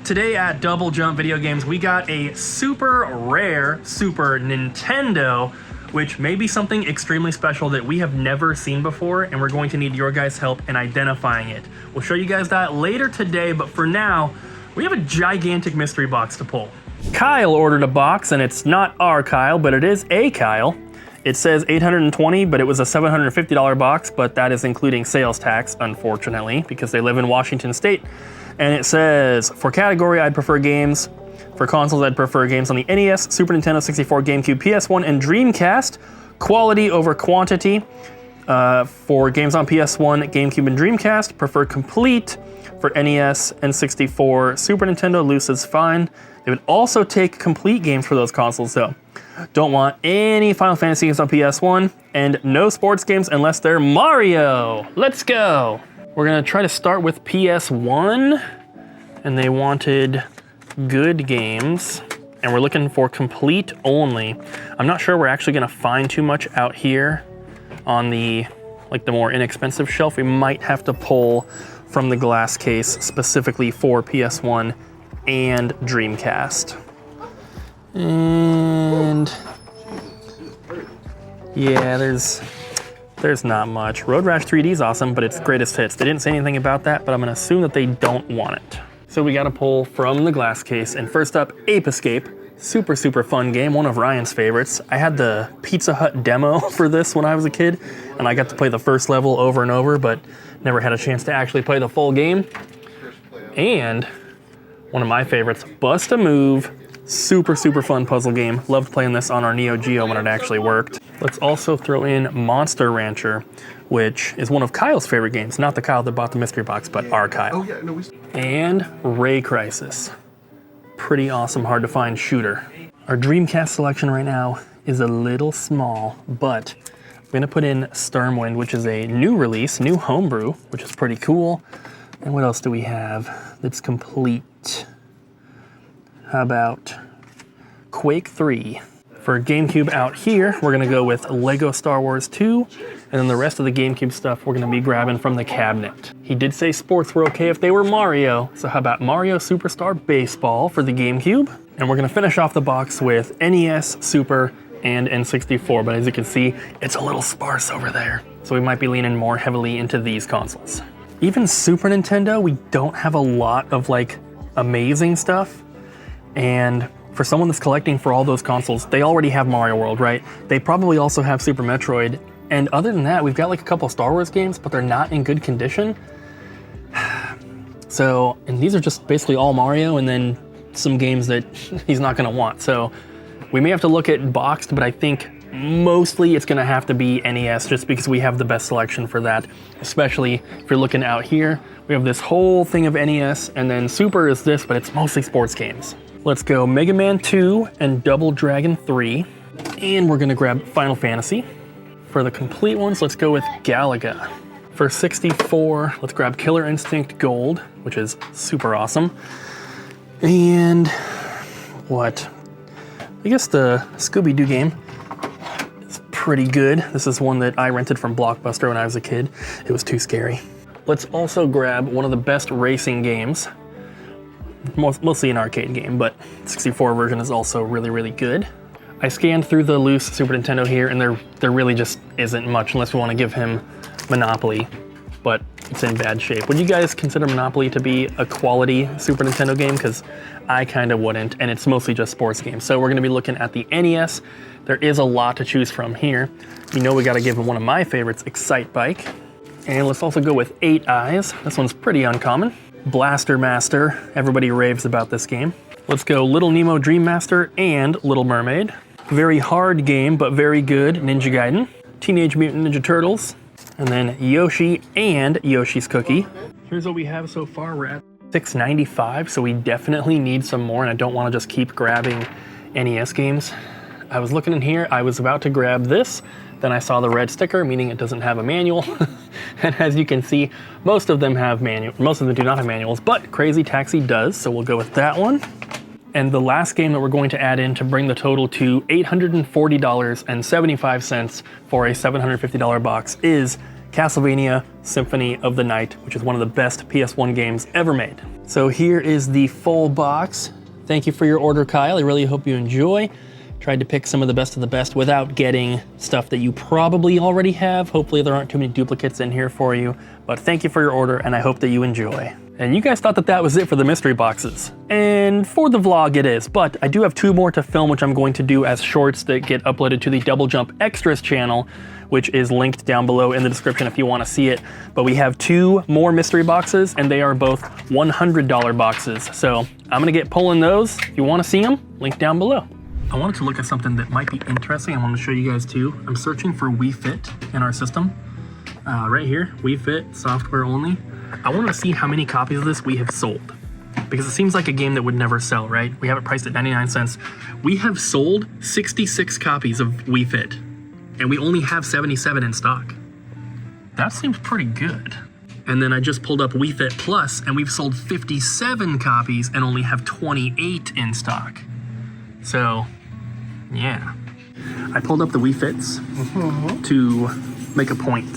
Today at Double Jump Video Games, we got a super rare Super Nintendo, which may be something extremely special that we have never seen before, and we're going to need your guys' help in identifying it. We'll show you guys that later today, but for now, we have a gigantic mystery box to pull. Kyle ordered a box, and it's not our Kyle, but it is a Kyle. It says $820, but it was a $750 box, but that is including sales tax, unfortunately, because they live in Washington State. And it says, for category, I'd prefer games. For consoles, I'd prefer games on the NES, Super Nintendo 64, GameCube, PS1, and Dreamcast. Quality over quantity. For games on PS1, GameCube, and Dreamcast, prefer complete. For NES and 64, Super Nintendo, loose is fine. They would also take complete games for those consoles, though. Don't want any Final Fantasy games on PS1, and no sports games unless they're Mario. Let's go. We're gonna try to start with PS1, and they wanted good games, and we're looking for complete only. I'm not sure we're actually gonna find too much out here on the more inexpensive shelf. We might have to pull from the glass case specifically for PS1 and Dreamcast. And yeah, there's not much. Road Rash 3D is awesome, but it's greatest hits. They didn't say anything about that, but I'm gonna assume that they don't want it. So we gotta pull from the glass case, and first up, Ape Escape. Super, super fun game, one of Ryan's favorites. I had the Pizza Hut demo for this when I was a kid, and I got to play the first level over and over, but never had a chance to actually play the full game. And one of my favorites, Bust a Move. Super, super fun puzzle game. Loved playing this on our Neo Geo when it actually worked. Let's also throw in Monster Rancher, which is one of Kyle's favorite games. Not the Kyle that bought the mystery box, but our Kyle. Oh, yeah, no, and Ray Crisis. Pretty awesome, hard to find shooter. Our Dreamcast selection right now is a little small, but I'm gonna put in Stormwind, which is a new release, new homebrew, which is pretty cool. And what else do we have that's complete? How about Quake 3? For GameCube out here, we're gonna go with Lego Star Wars 2, and then the rest of the GameCube stuff we're gonna be grabbing from the cabinet. He did say sports were okay if they were Mario, so how about Mario Superstar Baseball for the GameCube? And we're gonna finish off the box with NES, Super, and N64, but as you can see, it's a little sparse over there. So we might be leaning more heavily into these consoles. Even Super Nintendo, we don't have a lot of amazing stuff. And for someone that's collecting for all those consoles, they already have Mario World, right? They probably also have Super Metroid. And other than that, we've got a couple Star Wars games, but they're not in good condition. So, and these are just basically all Mario and then some games that he's not gonna want. So we may have to look at boxed, but I think mostly it's gonna have to be NES just because we have the best selection for that. Especially if you're looking out here, we have this whole thing of NES, and then Super is this, but it's mostly sports games. Let's go Mega Man 2 and Double Dragon 3. And we're gonna grab Final Fantasy. For the complete ones, let's go with Galaga. For 64, let's grab Killer Instinct Gold, which is super awesome. And what? I guess the Scooby-Doo game is pretty good. This is one that I rented from Blockbuster when I was a kid. It was too scary. Let's also grab one of the best racing games. Mostly an arcade game, but 64 version is also really, really good. I scanned through the loose Super Nintendo here, and there really just isn't much unless we want to give him Monopoly, but it's in bad shape. Would you guys consider Monopoly to be a quality Super Nintendo game? Because I kind of wouldn't, and it's mostly just sports games. So we're going to be looking at the NES. There is a lot to choose from here. You know we got to give him one of my favorites, Excite Bike. And let's also go with 8 Eyes. This one's pretty uncommon. Blaster Master, everybody raves about this game. Let's go Little Nemo Dream Master and Little Mermaid. Very hard game, but very good, Ninja Gaiden. Teenage Mutant Ninja Turtles. And then Yoshi and Yoshi's Cookie. Here's what we have so far. We're at $6.95, so we definitely need some more, and I don't want to just keep grabbing NES games. I was looking in here, I was about to grab this, then I saw the red sticker, meaning it doesn't have a manual. And as you can see, most of them have manuals. Most of them do not have manuals, but Crazy Taxi does, so we'll go with that one. And the last game that we're going to add in to bring the total to $840.75 for a $750 box is Castlevania Symphony of the Night, which is one of the best PS1 games ever made. So here is the full box. Thank you for your order, Kyle. I really hope you enjoy. Tried to pick some of the best without getting stuff that you probably already have. Hopefully there aren't too many duplicates in here for you, but thank you for your order and I hope that you enjoy. And you guys thought that that was it for the mystery boxes. And for the vlog it is, but I do have 2 more to film, which I'm going to do as shorts that get uploaded to the Double Jump Extras channel, which is linked down below in the description if you want to see it. But we have 2 more mystery boxes and they are both $100 boxes. So I'm gonna get pulling those. If you want to see them, link down below. I wanted to look at something that might be interesting. I want to show you guys too. I'm searching for Wii Fit in our system. Right here, Wii Fit, software only. I wanted to see how many copies of this we have sold. Because it seems like a game that would never sell, right? We have it priced at 99 cents. We have sold 66 copies of Wii Fit. And we only have 77 in stock. That seems pretty good. And then I just pulled up Wii Fit Plus and we've sold 57 copies and only have 28 in stock. So, yeah. I pulled up the Wii Fits to make a point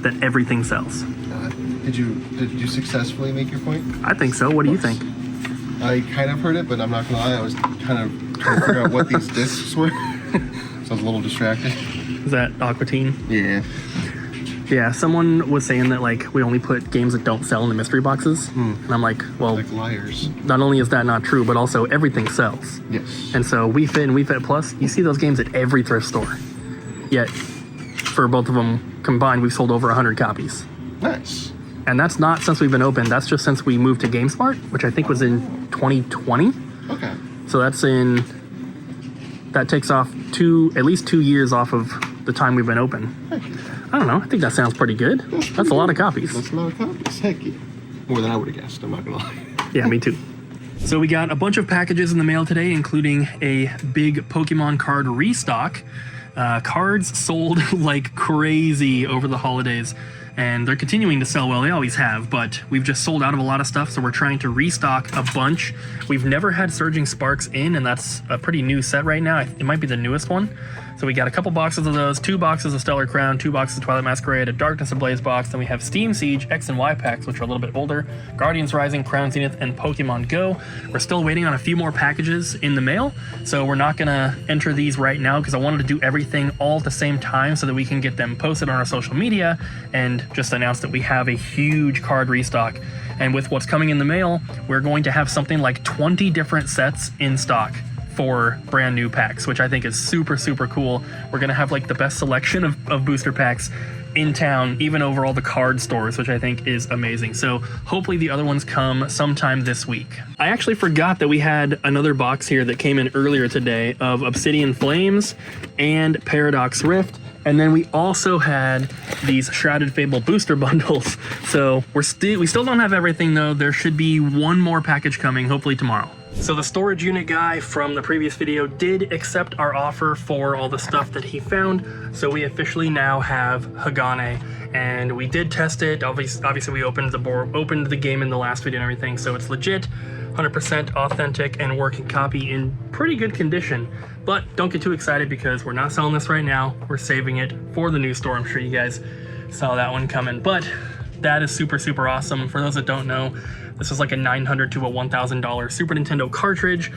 that everything sells. Did you successfully make your point? I think so. What do you think? I kind of heard it, but I'm not gonna lie, I was kind of trying to figure out what these discs were. So I was a little distracted. Is that Aquatine? Yeah. Yeah, someone was saying that like we only put games that don't sell in the mystery boxes. And I'm like, well, Like liars. not only is that not true, but also everything sells. Yes. And so Wii Fit and Wii Fit Plus, you see those games at every thrift store. Yet, for both of them combined, we've sold over 100 copies. Nice. And that's not since we've been open, that's just since we moved to GameSmart, which I think was in 2020. Okay. So that takes off at least 2 years off of the time we've been open. I don't know, I think that sounds pretty good. That's a lot of copies. That's a lot of copies. Heck yeah. More than I would have guessed, I'm not gonna lie. Yeah, me too. So we got a bunch of packages in the mail today, including a big Pokemon card restock. Cards sold like crazy over the holidays, and they're continuing to sell well. They always have, but we've just sold out of a lot of stuff, so we're trying to restock a bunch. We've never had Surging Sparks in, and that's a pretty new set right now. It might be the newest one. So we got a couple boxes of those, 2 boxes of Stellar Crown, 2 boxes of Twilight Masquerade, a Darkness Ablaze box, then we have Steam Siege, X and Y packs, which are a little bit older, Guardians Rising, Crown Zenith, and Pokemon Go. We're still waiting on a few more packages in the mail, so we're not gonna enter these right now because I wanted to do everything all at the same time so that we can get them posted on our social media and just announce that we have a huge card restock. And with what's coming in the mail, we're going to have something like 20 different sets in stock for brand new packs, which I think is super, super cool. We're gonna have like the best selection of booster packs in town, even over all the card stores, which I think is amazing. So hopefully the other ones come sometime this week. I actually forgot that we had another box here that came in earlier today of Obsidian Flames and Paradox Rift. And then we also had these Shrouded Fable booster bundles. So we still don't have everything though. There should be one more package coming, hopefully tomorrow. So the storage unit guy from the previous video did accept our offer for all the stuff that he found. So we officially now have Hagane, and we did test it. Obviously we opened the game in the last video and everything. So it's legit, 100% authentic and working copy in pretty good condition. But don't get too excited because we're not selling this right now. We're saving it for the new store. I'm sure you guys saw that one coming, but that is super, super awesome. For those that don't know, this is like a $900 to a $1,000 Super Nintendo cartridge,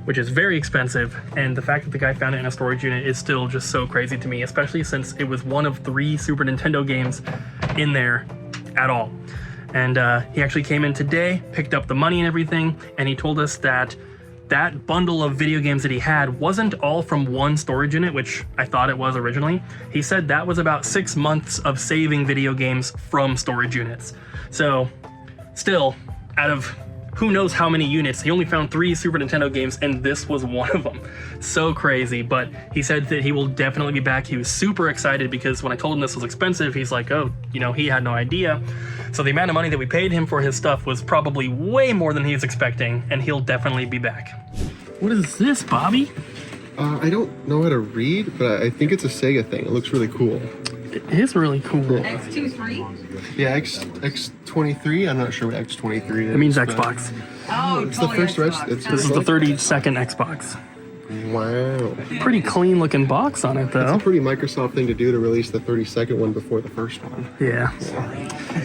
which is very expensive. And the fact that the guy found it in a storage unit is still just so crazy to me, especially since it was one of 3 Super Nintendo games in there at all. And he actually came in today, picked up the money and everything, and he told us that that bundle of video games that he had wasn't all from one storage unit, which I thought it was originally. He said that was about 6 months of saving video games from storage units. So still, out of who knows how many units, he only found 3 Super Nintendo games and this was one of them. So crazy, but he said that he will definitely be back. He was super excited because when I told him this was expensive, he's like, oh, you know, he had no idea. So the amount of money that we paid him for his stuff was probably way more than he was expecting, and he'll definitely be back. What is this, Bobby? I don't know how to read, but I think it's a Sega thing. It looks really cool. It is really cool. X23? Yeah, X23. I'm not sure what X23 is. It means Xbox. Oh, it's the first Xbox. it's This is the 32nd Xbox. Wow. Pretty clean looking box on it It's though. a pretty Microsoft thing to do to release the 30-second one before the first one. Yeah.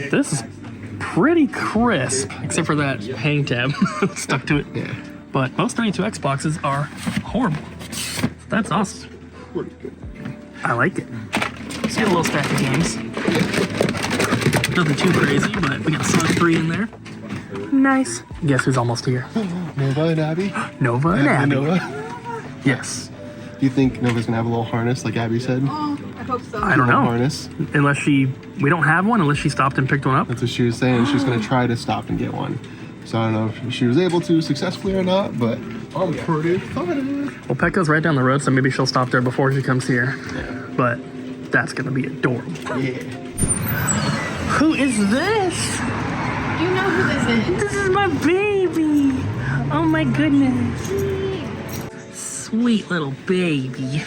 This is pretty crisp, except for that hang tab stuck to it. Yeah. But most 32X boxes are horrible. That's awesome. Pretty good. I like it. Let's get a little stack of games. Nothing too crazy, but we got a solid 3 in there. Nice. Guess who's almost here? Nova and Abby? Nova and Abby. Nova. Yes. Do you think Nova's gonna have a little harness like Abby said? Oh, I hope so. I don't A know. harness. Unless we don't have one unless she stopped and picked one up. That's what she was saying. She was gonna try to stop and get one. So I don't know if she was able to successfully or not, but I'm pretty excited. Well, Petco's right down the road, so maybe she'll stop there before she comes here. But that's gonna be adorable. Yeah. Who is this? You know who this is. This is my baby. Oh my goodness. Sweet little baby.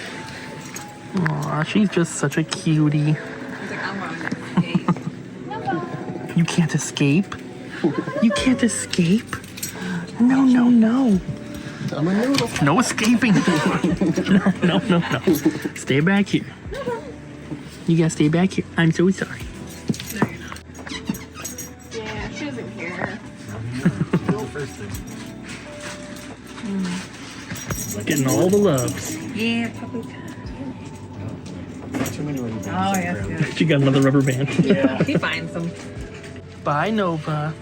Aw, she's just such a cutie. He's like, I'm on You can't escape. You can't escape. No, no, no. I'm a noodle. No escaping. No. Stay back here. You gotta stay back here. I'm so sorry. No, you're not. Yeah, she doesn't care. Getting all the loves. Yeah, puppy. Oh, yes. She got another rubber band. Yeah. She finds them. Bye, Nova.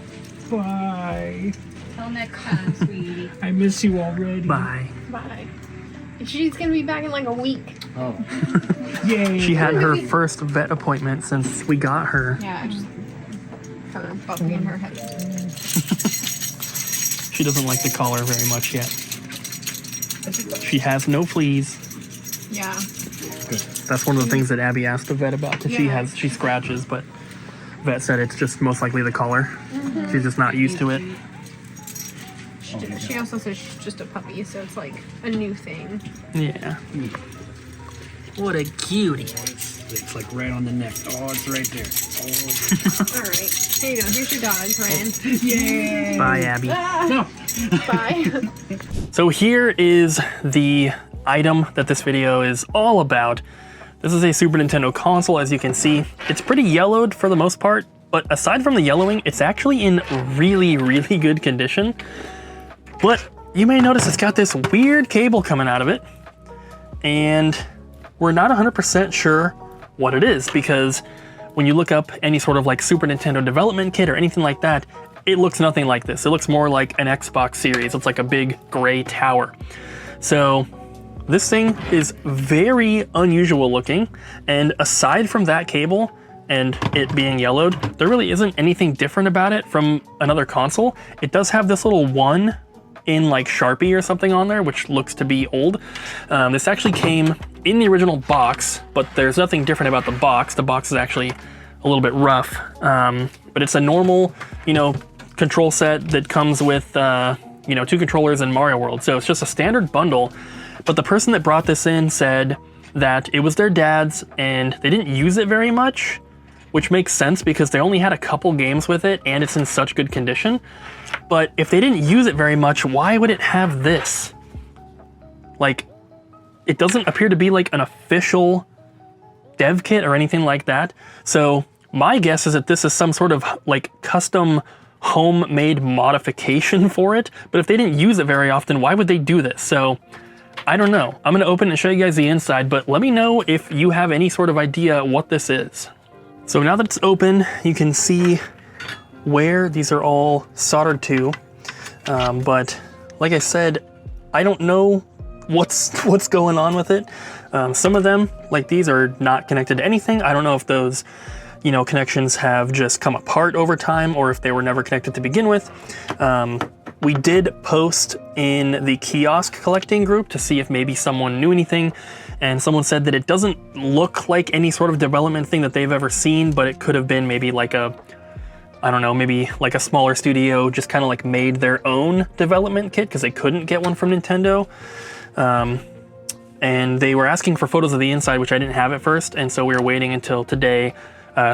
Bye. Till next time, sweetie. I miss you already. Bye. Bye. She's gonna be back in like a week. Yay. She had her first vet appointment since we got her. Yeah, just her buffy in her head. She doesn't like the collar very much yet. She has no fleas. Yeah. That's one of the things that Abby asked the vet about, because Yeah. she scratches, but vet said it's just most likely the collar. She's just not used to it. She also says she's just a puppy, so it's like a new thing. Yeah. What a cutie. It's like right on the neck. Oh, it's right there. All right. Here you go. Here's your dog, friend. Yay. Bye, Abby. No. Bye. So here is the item that this video is all about. This is a Super Nintendo console, as you can see. It's pretty yellowed for the most part, but aside from the yellowing, it's actually in really, really good condition. But you may notice it's got this weird cable coming out of it, and we're not 100% sure what it is, because when you look up any sort of like Super Nintendo development kit or anything like that, it looks nothing like this. It looks more like an Xbox series. It's like a big gray tower. So this thing is very unusual looking, and aside from that cable and it being yellowed, there really isn't anything different about it from another console. It does have this little 1 in like Sharpie or something on there, which looks to be old. This actually came in the original box, but there's nothing different about the box. The box is actually a little bit rough, but it's a normal, control set that comes with, 2 controllers in Mario World. So it's just a standard bundle. But the person that brought this in said that it was their dad's and they didn't use it very much, which makes sense because they only had a couple games with it and it's in such good condition. But if they didn't use it very much, why would it have this? Like, it doesn't appear to be like an official dev kit or anything like that. So my guess is that this is some sort of like custom homemade modification for it. But if they didn't use it very often, why would they do this? So I don't know. I'm gonna open it and show you guys the inside, but let me know if you have any sort of idea what this is. So now that it's open, you can see where these are all soldered to. But like I said, I don't know what's going on with it. Some of them, like these, are not connected to anything. I don't know if those, connections have just come apart over time or if they were never connected to begin with. We did post in the kiosk collecting group to see if maybe someone knew anything, and someone said that it doesn't look like any sort of development thing that they've ever seen, but it could have been maybe like maybe like a smaller studio just kind of like made their own development kit because they couldn't get one from Nintendo. And they were asking for photos of the inside, which I didn't have at first, and so we were waiting until today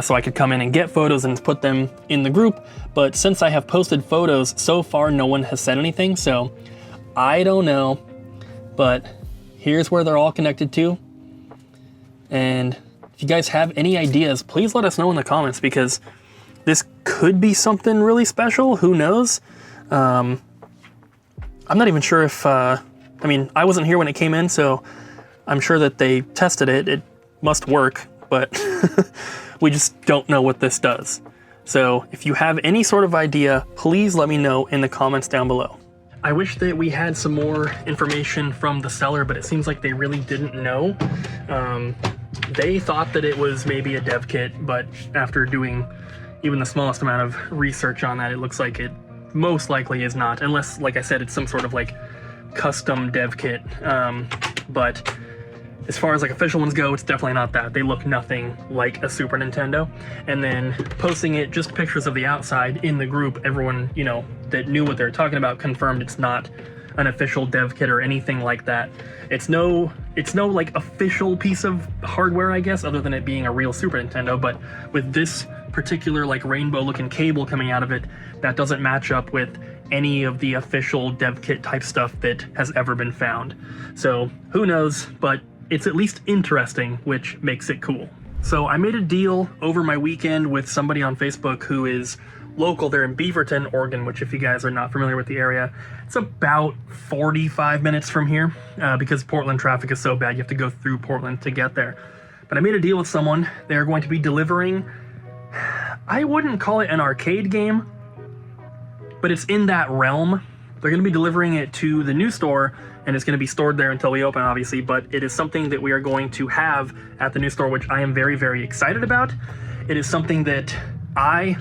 so I could come in and get photos and put them in the group. But since I have posted photos, so far no one has said anything, so I don't know. But here's where they're all connected to. And if you guys have any ideas, please let us know in the comments, because this could be something really special. Who knows? I'm not even sure if, I mean, I wasn't here when it came in, so I'm sure that they tested it. It must work, but we just don't know what this does. So if you have any sort of idea, please let me know in the comments down below. I wish that we had some more information from the seller, but it seems like they really didn't know. They thought that it was maybe a dev kit, but after doing even the smallest amount of research on that, it looks like it most likely is not, unless, like I said, it's some sort of like custom dev kit. But as far as like official ones go, it's definitely not that. They look nothing like a Super Nintendo. And then posting it, just pictures of the outside in the group, everyone, you know, that knew what they were talking about confirmed it's not an official dev kit or anything like that. It's no like official piece of hardware, I guess, other than it being a real Super Nintendo. But with this particular like rainbow looking cable coming out of it, that doesn't match up with any of the official dev kit type stuff that has ever been found. So who knows, but it's at least interesting, which makes it cool. So I made a deal over my weekend with somebody on Facebook who is local. They're in Beaverton, Oregon, which if you guys are not familiar with the area, it's about 45 minutes from here because Portland traffic is so bad, you have to go through Portland to get there. But I made a deal with someone. They're going to be delivering, I wouldn't call it an arcade game, but it's in that realm. They're going to be delivering it to the new store, and it's going to be stored there until we open, obviously, but it is something that we are going to have at the new store, which I am very, very excited about. It is something that I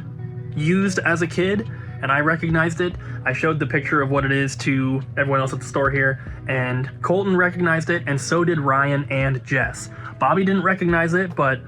used as a kid, and I recognized it. I showed the picture of what it is to everyone else at the store here, and Colton recognized it, and so did Ryan and Jess. Bobby didn't recognize it, but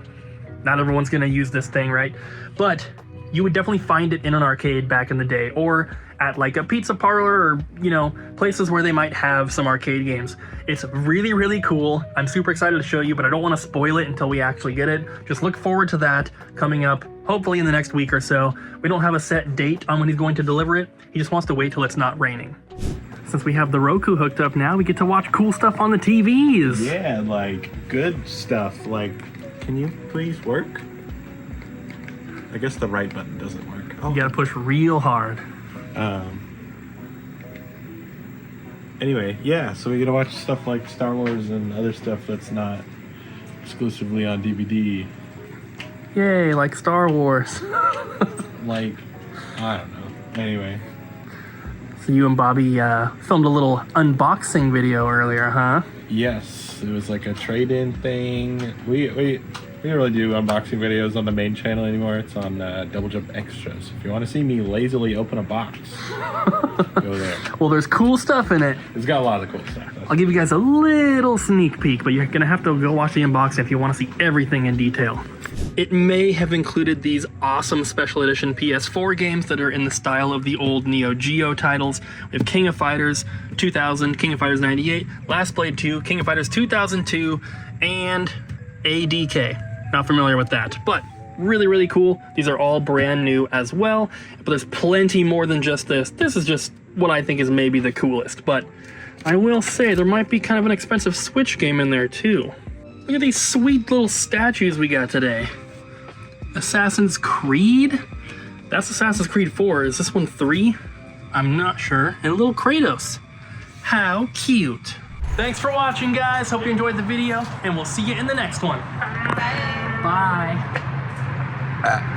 not everyone's going to use this thing, right? But you would definitely find it in an arcade back in the day, or at like a pizza parlor, or, you know, places where they might have some arcade games. It's really, really cool. I'm super excited to show you, but I don't want to spoil it until we actually get it. Just look forward to that coming up, hopefully in the next week or so. We don't have a set date on when he's going to deliver it. He just wants to wait till it's not raining. Since we have the Roku hooked up now, we get to watch cool stuff on the TVs. Yeah, like good stuff. Like, can you please work? I guess the right button doesn't work. Oh. You gotta push real hard. Anyway, yeah, so we get to watch stuff like Star Wars and other stuff that's not exclusively on DVD. Yay, like Star Wars. Like, I don't know. Anyway. So you and Bobby filmed a little unboxing video earlier, huh? Yes, it was like a trade-in thing. We don't really do unboxing videos on the main channel anymore. It's on Double Jump Extras. If you want to see me lazily open a box, go there. Well, there's cool stuff in it. It's got a lot of cool stuff. I'll give you guys a little sneak peek, but you're gonna have to go watch the unboxing if you want to see everything in detail. It may have included these awesome special edition PS4 games that are in the style of the old Neo Geo titles. We have King of Fighters 2000, King of Fighters 98, Last Blade 2, King of Fighters 2002, and ADK. Not familiar with that, but really, really cool. These are all brand new as well, but there's plenty more than just this. This is just what I think is maybe the coolest, but I will say there might be kind of an expensive Switch game in there too. Look at these sweet little statues we got today. Assassin's Creed? That's Assassin's Creed 4. Is this one 3? I'm not sure. And a little Kratos. How cute. Thanks for watching, guys. Hope you enjoyed the video, and we'll see you in the next one. Bye. Bye.